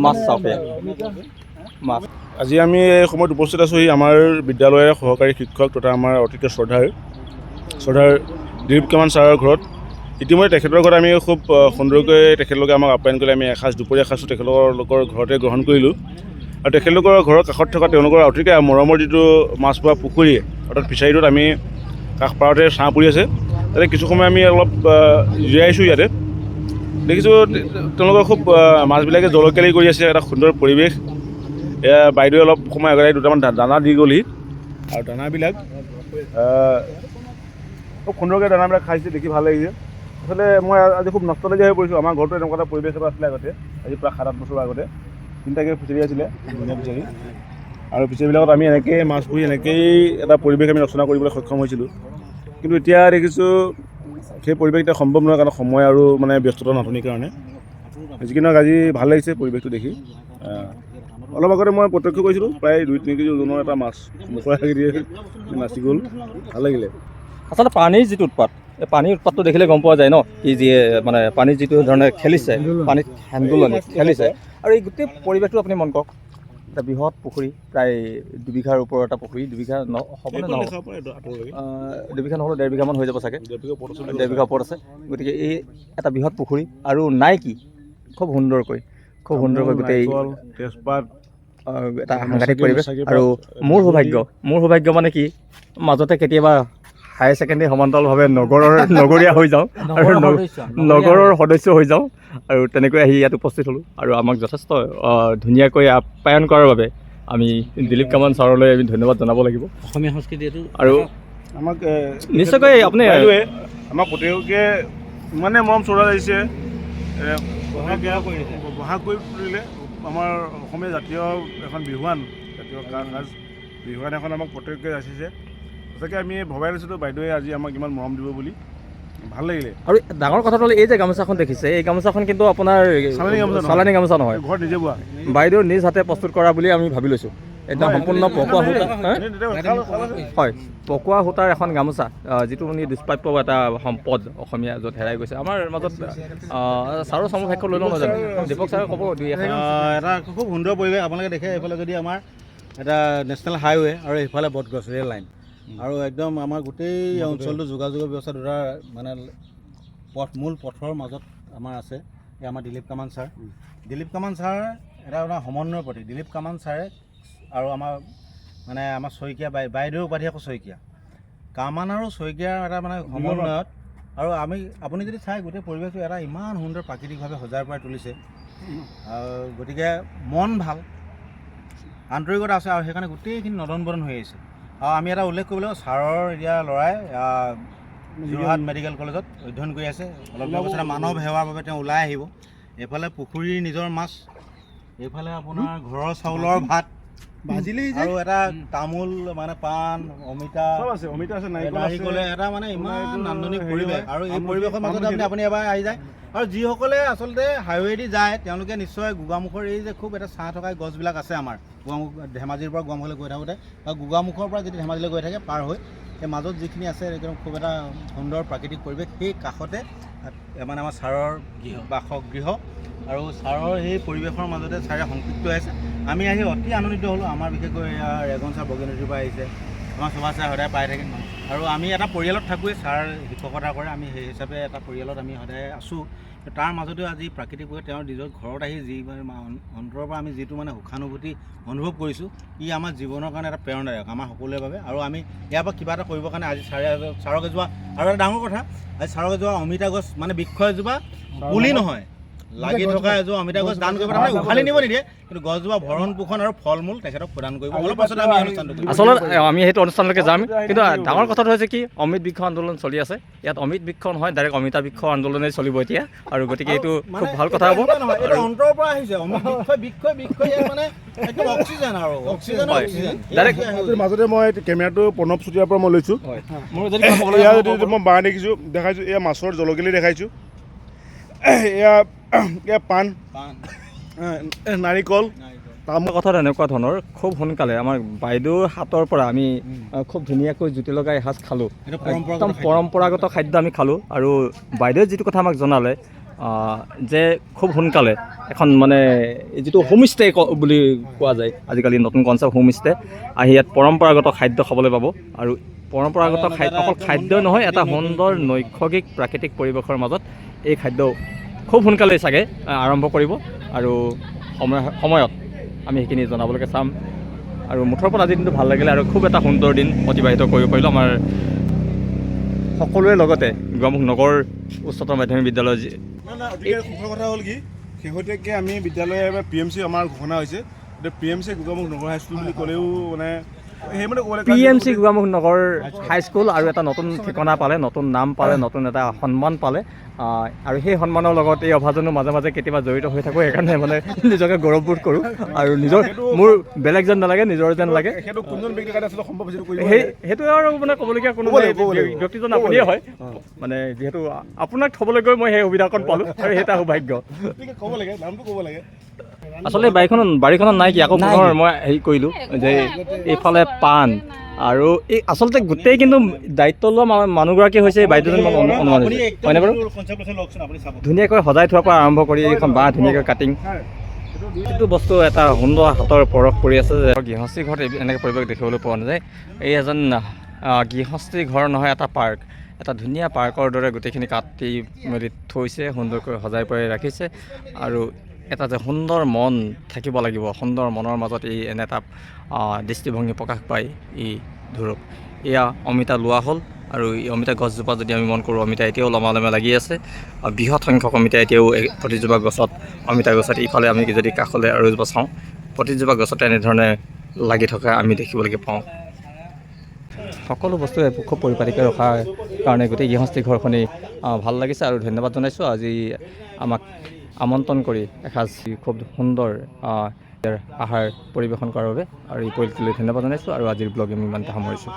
মাছ চাওকে মাছ আজি আমি এই সময়ত উপস্থিত আছোঁহি আমাৰ বিদ্যালয়ৰ সহকাৰী শিক্ষক তথা আমাৰ অতিকে শ্ৰদ্ধাৰ দিলীপ কামান ছাৰৰ ঘৰত। ইতিমধ্যে তেখেতৰ ঘৰত আমি খুব সুন্দৰকৈ তেখেতলোকে আমাক আপ্যায়ন কৰিলে। আমি দুপৰীয়া সাঁজটো তেখেতলোকৰ ঘৰতে গ্ৰহণ কৰিলোঁ আৰু তেখেতলোকৰ ঘৰৰ কাষত থকা তেওঁলোকৰ অতিকে মৰমৰ যিটো মাছ পোৱা পুখুৰী অৰ্থাৎ ফিচাৰীটোত আমি কাষ পাৰতে ছাঁ পৰি আছে। তাতে কিছু সময় আমি অলপ জিৰাইছোঁ। ইয়াতে দেখিছোঁ তেওঁলোকৰ খুব মাছবিলাকে জলকেলি কৰি আছে, এটা সুন্দৰ পৰিৱেশ। এয়া বাইদেৱে অলপ সময় আগতে দুটামান দানা দি গ'লহি আৰু দানাবিলাক খুব সুন্দৰকৈ দানাবিলাক খাইছে, দেখি ভাল লাগিছে। আচলতে মই আজি খুব নষ্টলজীয়া হৈ পৰিছোঁ। আমাৰ ঘৰতো এনেকুৱা এটা পৰিৱেশ এটা আছিলে আগতে, আজি প্ৰায় 7-8 বছৰ আগতে 3টাকৈ ফিচাৰী আছিলে, ধুনীয়া ফিচাৰী। আৰু ফিচাৰীবিলাকত আমি এনেকৈয়ে মাছ পুহি এনেকৈয়ে এটা পৰিৱেশ আমি ৰচনা কৰিবলৈ সক্ষম হৈছিলোঁ। কিন্তু এতিয়া দেখিছোঁ সেই পৰিৱেশ এতিয়া সম্ভৱ নহয়, কাৰণ সময় আৰু মানে ব্যস্ততাৰ নাটনিৰ কাৰণে। যিকি নহওক আজি ভাল লাগিছে পৰিৱেশটো দেখি। অলপ আগতে মই প্ৰত্যক্ষ কৰিছিলোঁ প্ৰায় 2-3 কেজি ওজনৰ এটা মাছ মুখৰ আগেদি নাচি গ'ল, ভাল লাগিলে। আচলতে পানীৰ যিটো উৎপাত, এই পানীৰ উৎপাতটো দেখিলে গম পোৱা যায় ন, ই যিয়ে মানে পানীৰ যিটো ধৰণে খেলিছে, পানীত হেন্দোলনি খেলিছে। আৰু এই গোটেই পৰিৱেশটো আপুনি মন কৰক, এটা বৃহৎ পুখুৰী, প্ৰায় 2 বিঘাৰ ওপৰৰ এটা পুখুৰী। 2 বিঘা হ'বনে নহয়, 2 বিঘা নহ'লেও 1.5 বিঘামান হৈ যাব চাগে, 1.5 বিঘা ওপৰত আছে। গতিকে এই এটা বৃহৎ পুখুৰী আৰু নাই কি খুব সুন্দৰকৈ গোটেই তেজপাত, এটা সাংঘাতিক পৰিৱেশ। আৰু মোৰ সৌভাগ্য মানে কি, মাজতে কেতিয়াবা হায়াৰ ছেকেণ্ডেৰী সমান্তৰালভাৱে নগৰীয়া হৈ যাওঁ আৰু নগৰৰ সদস্য হৈ যাওঁ, আৰু তেনেকৈ আহি ইয়াত উপস্থিত হ'লোঁ। আৰু আমাক যথেষ্ট ধুনীয়াকৈ আপ্যায়ন কৰাৰ বাবে আমি দিলীপ কামান ছাৰলৈ আমি ধন্যবাদ জনাব লাগিব। অসমীয়া সংস্কৃতিটো আৰু আমাক নিশ্চয়কৈ আপুনি আমাক প্ৰত্যেককে ইমানে মৰম চৰা লাগিছে, বহাগ কৰি তুলিলে। আমাৰ অসমীয়া জাতীয় এখন বিহুৱান, জাতীয় সাজ বিহুৱান এখন আমাক প্ৰত্যেককে যাচিছে। সঁচাকৈ আমি ভবাই নাছিলোঁ বাইদেৱে আজি আমাক ইমান মৰম দিব বুলি, ভাল লাগিলে। আৰু ডাঙৰ কথাটো হ'ল এই যে গামোচাখন দেখিছে, এই গামোচাখন কিন্তু আপোনাৰ চালানী গামোচা নহয়, ঘৰত নিজে বোৱা, বাইদেউ নিজ হাতে প্ৰস্তুত কৰা বুলি আমি ভাবি লৈছোঁ। একদম সম্পূৰ্ণ পকোৱা সূতা, হয়, পকোৱা সূতাৰ এখন গামোচা, যিটো মানে দুষ্প্ৰাপ্য এটা সম্পদ অসমীয়া য'ত হেৰাই গৈছে। আমাৰ মাজত ছাৰৰ সমভাক্য লৈ লওঁ নাজানো, দীপক ছাৰে ক'ব দুই এখন। এটা খুব সুন্দৰ পৰিৱেশ আপোনালোকে দেখে। এইফালে যদি আমাৰ এটা নেশ্যনেল হাইৱে আৰু এইফালে বটগছ ৰেল লাইন, আৰু একদম আমাৰ গোটেই অঞ্চলটো যোগাযোগৰ ব্যৱস্থা দুটা মানে মূল পথৰ মাজত আমাৰ আছে। এই আমাৰ দিলীপ কামান ছাৰ এটা সমন্বয়ৰ প্ৰতীক। দিলীপ কামান ছাৰে আৰু আমাৰ শইকীয়া বাইদেউ উপাধি আকৌ শইকীয়া, কামান আৰু শইকীয়াৰ এটা মানে সমন্বয়ত। আৰু আপুনি যদি চাই গোটেই পৰিৱেশটো এটা ইমান সুন্দৰ প্ৰাকৃতিকভাৱে সজাই পৰাই তুলিছে। গতিকে মন ভাল, আন্তৰিকতা আছে, আৰু সেইকাৰণে গোটেইখিনি নদন বদন হৈ আহিছে। আৰু আমি এটা উল্লেখ কৰিব লাগিব, ছাৰৰ এতিয়া ল'ৰাই যোৰহাট মেডিকেল কলেজত অধ্যয়ন কৰি আছে। অলপ পিছতে মানৱ সেৱাৰ বাবে তেওঁ ওলাই আহিব। এইফালে পুখুৰীৰ নিজৰ মাছ, এইফালে আপোনাৰ ঘৰৰ চাউলৰ ভাত, আৰু এটা তামোল মানে পাণ, অমিতা আছে, নাৰিকলে এটা মানে ইমান নান্দনিক পৰিৱেশ। আৰু এই পৰিৱেশৰ মাজত আপুনি এবাৰ আহি যায়। আৰু যিসকলে আচলতে হাইৱেদি যায় তেওঁলোকে নিশ্চয় গোগামুখৰ এই যে খুব এটা ছাঁ থকা গছবিলাক আছে আমাৰ গোগামুখ, ধেমাজিৰ পৰা গোগামুখলৈ গৈ থাকোঁতে, বা গোগামুখৰ পৰা যদি ধেমাজিলৈ গৈ থাকে পাৰ হৈ সেই মাজত যিখিনি আছে একদম খুব এটা সুন্দৰ প্ৰাকৃতিক পৰিৱেশ। সেই কাষতে মানে আমাৰ ছাৰৰ বাসগৃহ, আৰু ছাৰৰ সেই পৰিৱেশৰ মাজতে ছাৰে সংপৃক্ত হৈ আছে। আমি আহি অতি আনন্দিত হ'লোঁ। আমাৰ বিশেষকৈ ৰেগন ছাৰ বগীনদীৰ পৰা আহিছে, আমাৰ সুভাষ ছাৰ সদায় পাই থাকে। আৰু আমি এটা পৰিয়ালত থাকোঁৱেই, ছাৰ শিক্ষকতা কৰে, আমি সেই হিচাপে এটা পৰিয়ালত আমি সদায় আছোঁ। তাৰ মাজতেও আজি প্ৰাকৃতিক পৰিৱেশ, তেওঁৰ নিজৰ ঘৰত আহি যি অন্তৰৰ পৰা আমি যিটো মানে সুখানুভূতি অনুভৱ কৰিছোঁ, ই আমাৰ জীৱনৰ কাৰণে এটা প্ৰেৰণাদায়ক আমাৰ সকলোৰে বাবে। আৰু আমি ইয়াৰ পৰা কিবা এটা কৰিবৰ কাৰণে আজি ছাৰক এজোপা, আৰু এটা ডাঙৰ কথা, আজি ছাৰক এজোপা অমিতা গছ মানে বৃক্ষ এজোপা পুলি নহয়, লাগি থকা এজোপা অমিতা গছ দান কৰিব, তাৰমানে উঘালি নিব নিদিয়ে, কিন্তু গছজোপা ভৰণ পোষণ আৰু ফল মূল তেখেতক প্ৰদান কৰিব। অলপ পাছতে আমি অনুষ্ঠানটো কৰিম। আচলতে আমি সেইটো অনুষ্ঠানলৈকে যাম, কিন্তু ডাঙৰ কথাটো হৈছে কি, অমৃত বৃক্ষ আন্দোলন চলি আছে ইয়াত। অমৃত বৃক্ষ নহয়, ডাইৰেক্ট অমিতা বৃক্ষ আন্দোলনেই চলিব এতিয়া, আৰু গতিকে এইটো খুব ভাল কথা হ'ব। এইটো অন্তৰৰ পৰা আহিছে, বৃক্ষ মানে একদম অক্সিজেন, আৰু অক্সিজেন ডাইৰেক্ট। মাজতে মই কেমেৰাটো প্ৰণৱ চুতীয়াৰ পৰা মই লৈছোঁ। যদি মই বাঁহ দেখাইছোঁ, এয়া মাছৰ জলকেলি দেখাইছোঁ, এয়া পাণ, নাৰিকল, তামোল। কথাটো এনেকুৱা ধৰণৰ, খুব সোনকালে আমাৰ বাইদেউৰ হাতৰ পৰা আমি খুব ধুনীয়াকৈ জুতি লগাই এসাঁজ খালোঁ, একদম পৰম্পৰাগত খাদ্য আমি খালোঁ। আৰু বাইদেৱে যিটো কথা আমাক জনালে যে খুব সোনকালে এখন মানে যিটো হোমষ্টে বুলি কোৱা যায় আজিকালি নতুন কনচেপ্ট হোমষ্টে আহি ইয়াত পৰম্পৰাগত খাদ্য খাবলৈ পাব আৰু পৰম্পৰাগত খাদ্য অকল খাদ্যই নহয় এটা সুন্দৰ নৈসৰ্গিক প্ৰাকৃতিক পৰিৱেশৰ মাজত এই খাদ্য খুব সোনকালে চাগে আৰম্ভ কৰিব আৰু সময়ত আমি সেইখিনি জনাবলৈকে চাম আৰু মুঠৰ ওপৰত আজি দিনটো ভাল লাগিলে আৰু খুব এটা সুন্দৰ দিন অতিবাহিত কৰিব পাৰিলোঁ আমাৰ সকলোৰে লগতে গোগামুখ নগৰ উচ্চতৰ মাধ্যমিক বিদ্যালয় অতিকে সুখৰ কথা হ'ল কি শেহতীয়াকৈ আমি বিদ্যালয় PMC আমাৰ ঘোষণা হৈছে এতিয়া PMC গোগামুখ নগৰ হাইস্কুল বুলি ক'লেও মানে সেইমতে ক'বলৈ PMC গোগামুখ নগৰ হাইস্কুল আৰু এটা নতুন ঠিকনা পালে নতুন নাম পালে নতুন এটা সন্মান পালে আৰু সেই সন্মানৰ লগত এই অভাজনো মাজে মাজে কেতিয়াবা জড়িত হৈ থাকোঁ সেইকাৰণে মানে নিজকে গৌৰৱবোধ কৰোঁ আৰু নিজৰ মোৰ বেলেগ যেন নালাগে নিজৰ যেন লাগে সেইটো কোনজন ব্যক্তিৰ কাৰণে আচলতে সম্ভৱ হৈছে কৰিব সেইটোৱে আৰু মানে ক'বলগীয়া কোনো ব্যক্তিজন আপুনিয়ে হয় মানে যিহেতু আপোনাক থ'বলৈ গৈ মই সেই সুবিধাকণ পালোঁ আৰু সেই এটা সৌভাগ্য ক'ব লাগে নামটো ক'ব লাগে আচলতে বাৰীখনত নাই কি আকৌ পুনৰ মই হেৰি কৰিলোঁ যে এইফালে পাণ আৰু এই আচলতে গোটেই কিন্তু দায়িত্ব লোৱা মানুহগৰাকী হৈছে বাইদেউজন অনুমান হয়নে বাৰু ধুনীয়াকৈ সজাই থোৱাৰ পৰা আৰম্ভ কৰি এইখন বাঁহ ধুনীয়াকৈ কাটিং এইটো বস্তু এটা সুন্দৰ হাতৰ পৰশ পৰি আছে যে গৃহস্থী ঘৰত এনেকৈ পৰিৱেশ দেখিবলৈ পোৱা নাযায় এই এজন গৃহস্থী ঘৰ নহয় এটা পাৰ্ক এটা ধুনীয়া পাৰ্কৰ দৰে গোটেইখিনি কাটি মেলি থৈছে সুন্দৰকৈ সজাই পৰাই ৰাখিছে আৰু এটা যে সুন্দৰ মন থাকিব লাগিব সুন্দৰ মনৰ মাজত এই এনে এটা দৃষ্টিভংগী প্ৰকাশ পায় ই ধৰক এয়া অমিতা লোৱা হ'ল আৰু এই অমিতা গছজোপা যদি আমি মন কৰোঁ অমিতা এতিয়াও লমালমে লাগি আছে বৃহৎ সংখ্যক অমিতা এতিয়াও প্ৰতিজোপা গছত অমিতা গছত ইফালে আমি যদি কাষলৈ আৰু এজোপা চাওঁ প্ৰতিজোপা গছতে এনেধৰণে লাগি থকা আমি দেখিবলৈ পাওঁ সকলো বস্তুৱে খুব পৰিপাটিকৈ ৰখাৰ কাৰণে গোটেই গৃহস্থী ঘৰখনেই ভাল লাগিছে আৰু ধন্যবাদ জনাইছোঁ আজি আমাক আমন্ত্ৰণ কৰি এসাঁজ খুব সুন্দৰ আহাৰ পৰিৱেশন কৰাৰ বাবে আৰু এই পৰিস্থিতিলৈ ধন্যবাদ জনাইছোঁ আৰু আজিৰ ব্লগ আমি ইমানতে সামৰিছোঁ